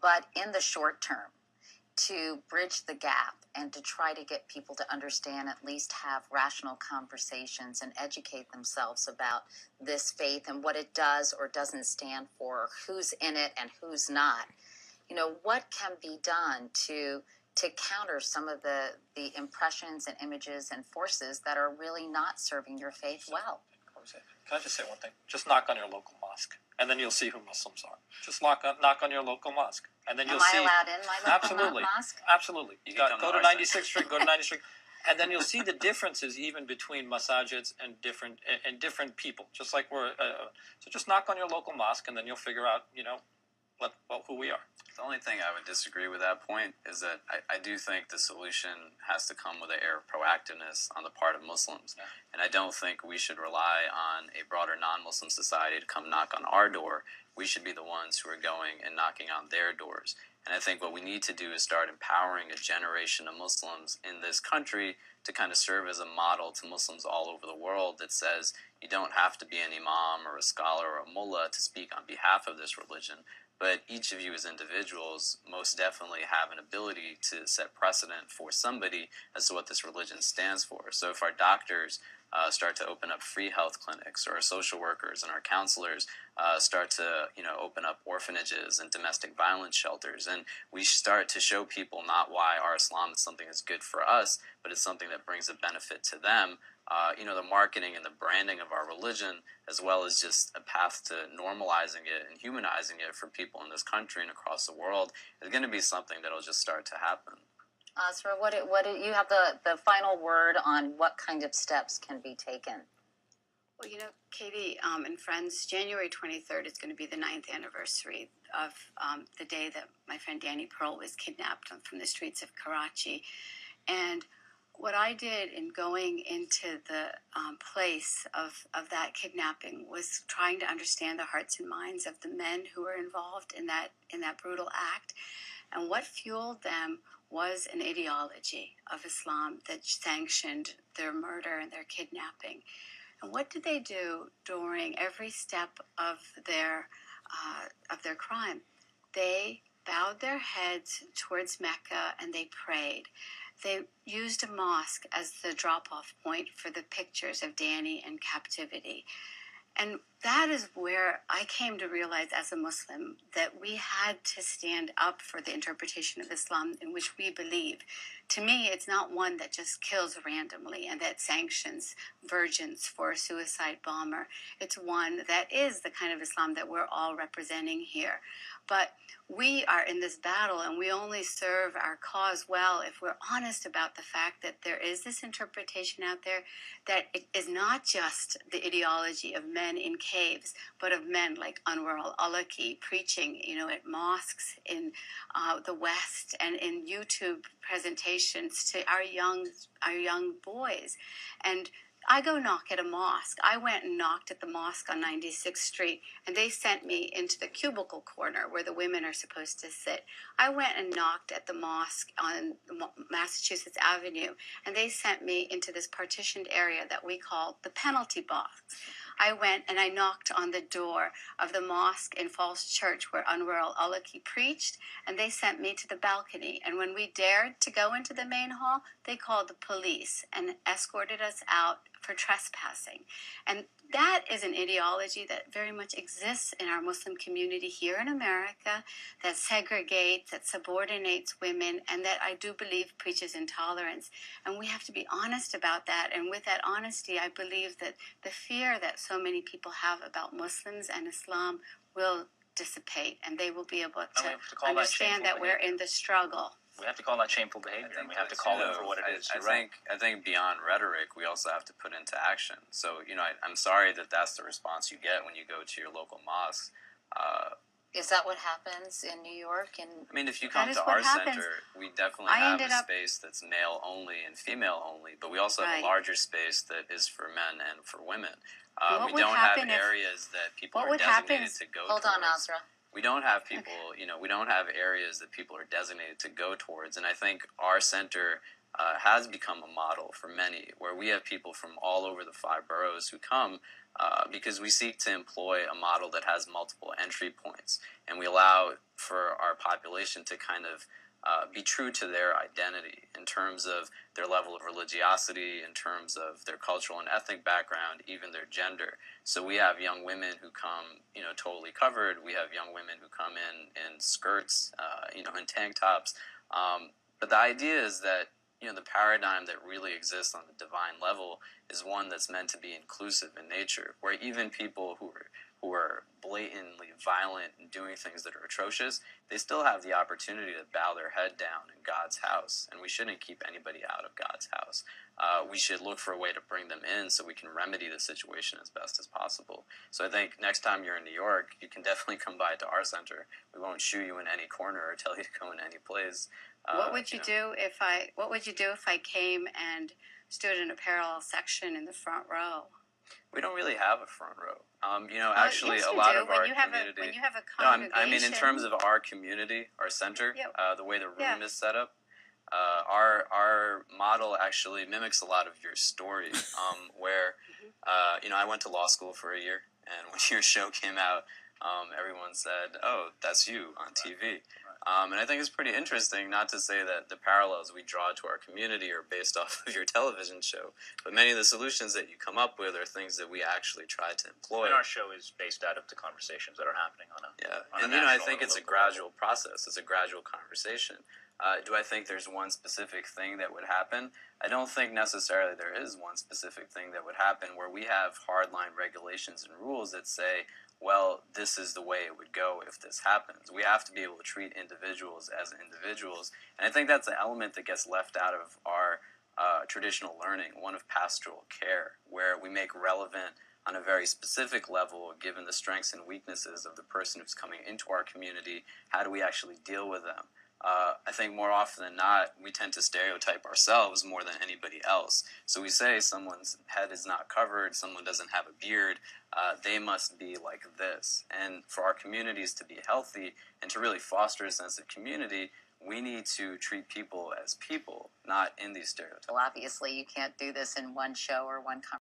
But in the short term, to bridge the gap and to try to get people to understand, at least have rational conversations and educate themselves about this faith and what it does or doesn't stand for, who's in it and who's not. You know, what can be done to counter some of the impressions and images and forces that are really not serving your faith well? Can I just say one thing? Just knock on your local mosque, and then you'll see who Muslims are. Just knock on your local mosque, and then you'll see. Am I allowed in my local mosque? Absolutely. You got go to 96th Street. Go to 96th Street, and then you'll see the differences even between masajids and different people. Just like so just knock on your local mosque, and then you'll figure out, who we are. The only thing I would disagree with that point is that I do think the solution has to come with an air of proactiveness on the part of Muslims. Yeah. And I don't think we should rely on a broader non-Muslim society to come knock on our door. We should be the ones who are going and knocking on their doors. And I think what we need to do is start empowering a generation of Muslims in this country to kind of serve as a model to Muslims all over the world that says you don't have to be an imam or a scholar or a mullah to speak on behalf of this religion. But each of you as individuals most definitely have an ability to set precedent for somebody as to what this religion stands for. So if our doctors start to open up free health clinics, or our social workers and our counselors start to open up orphanages and domestic violence shelters, and we start to show people not why our Islam is something that's good for us, but it's something that brings a benefit to them, the marketing and the branding of our religion, as well as just a path to normalizing it and humanizing it for people in this country and across the world, is going to be something that'll just start to happen. Asra, what you have the final word on what kind of steps can be taken? Well, Katie and friends, January 23rd is going to be the 9th anniversary of the day that my friend Danny Pearl was kidnapped from the streets of Karachi. And what I did in going into the place of that kidnapping was trying to understand the hearts and minds of the men who were involved in that brutal act. And what fueled them was an ideology of Islam that sanctioned their murder and their kidnapping. And what did they do during every step of their crime? They bowed their heads towards Mecca and they prayed. They used a mosque as the drop-off point for the pictures of Danny in captivity. And that is where I came to realize as a Muslim that we had to stand up for the interpretation of Islam in which we believe. To me, it's not one that just kills randomly and that sanctions virgins for a suicide bomber. It's one that is the kind of Islam that we're all representing here. But we are in this battle, and we only serve our cause well if we're honest about the fact that there is this interpretation out there that it is not just the ideology of men in caves, but of men like Anwar al-Awlaki preaching, at mosques in the West and in YouTube presentations to our young boys. And I go knock at a mosque. I went and knocked at the mosque on 96th Street, and they sent me into the cubicle corner where the women are supposed to sit. I went and knocked at the mosque on Massachusetts Avenue, and they sent me into this partitioned area that we call the penalty box. I went and I knocked on the door of the mosque in Falls Church where Anwar al-Awlaki preached, and they sent me to the balcony. And when we dared to go into the main hall, they called the police and escorted us out for trespassing. And that is an ideology that very much exists in our Muslim community here in America, that segregates, that subordinates women, and that I do believe preaches intolerance. And we have to be honest about that. And with that honesty, I believe that the fear that so many people have about Muslims and Islam will dissipate, and they will be able to understand that we're in the struggle. We have to call that shameful behavior, and we have to call it for what it is. I think beyond rhetoric, we also have to put into action. So, I'm sorry that that's the response you get when you go to your local mosques. Is that what happens in New York? If you come to our center, we definitely have a space that's male only and female only, but we also have a larger space that is for men and for women. We don't have areas that people are designated to go towards. Hold on, Asra. We don't have people, we don't have areas that people are designated to go towards. And I think our center has become a model for many, where we have people from all over the 5 boroughs who come because we seek to employ a model that has multiple entry points. And we allow for our population to kind of be true to their identity in terms of their level of religiosity, in terms of their cultural and ethnic background, even their gender. So we have young women who come, totally covered. We have young women who come in skirts, in tank tops. But the idea is that, the paradigm that really exists on the divine level is one that's meant to be inclusive in nature, where even people who are blatantly violent and doing things that are atrocious, they still have the opportunity to bow their head down in God's house, and we shouldn't keep anybody out of God's house. We should look for a way to bring them in so we can remedy the situation as best as possible. So I think next time you're in New York, you can definitely come by to our center. We won't shoo you in any corner or tell you to go in any place. What would you do if I came and stood in a parallel section in the front row? We don't really have a front row. Actually, yes, a lot do. of our when you have community. When you have a No, congregation. I mean in terms of our community, our center, the way the room is set up, our model actually mimics a lot of your story. Where, I went to law school for a year, and when your show came out, everyone said, "Oh, that's you on TV." And I think it's pretty interesting, not to say that the parallels we draw to our community are based off of your television show, but many of the solutions that you come up with are things that we actually try to employ. And our show is based out of the conversations that are happening on a and I think it's a gradual process. It's a gradual conversation. Do I think there's one specific thing that would happen? I don't think necessarily there is one specific thing that would happen where we have hardline regulations and rules that say, well, this is the way it would go if this happens. We have to be able to treat individuals as individuals. And I think that's an element that gets left out of our traditional learning, one of pastoral care, where we make relevant on a very specific level, given the strengths and weaknesses of the person who's coming into our community, how do we actually deal with them? I think more often than not, we tend to stereotype ourselves more than anybody else. So we say someone's head is not covered, someone doesn't have a beard, they must be like this. And for our communities to be healthy and to really foster a sense of community, we need to treat people as people, not in these stereotypes. Well, obviously, you can't do this in one show or one conversation.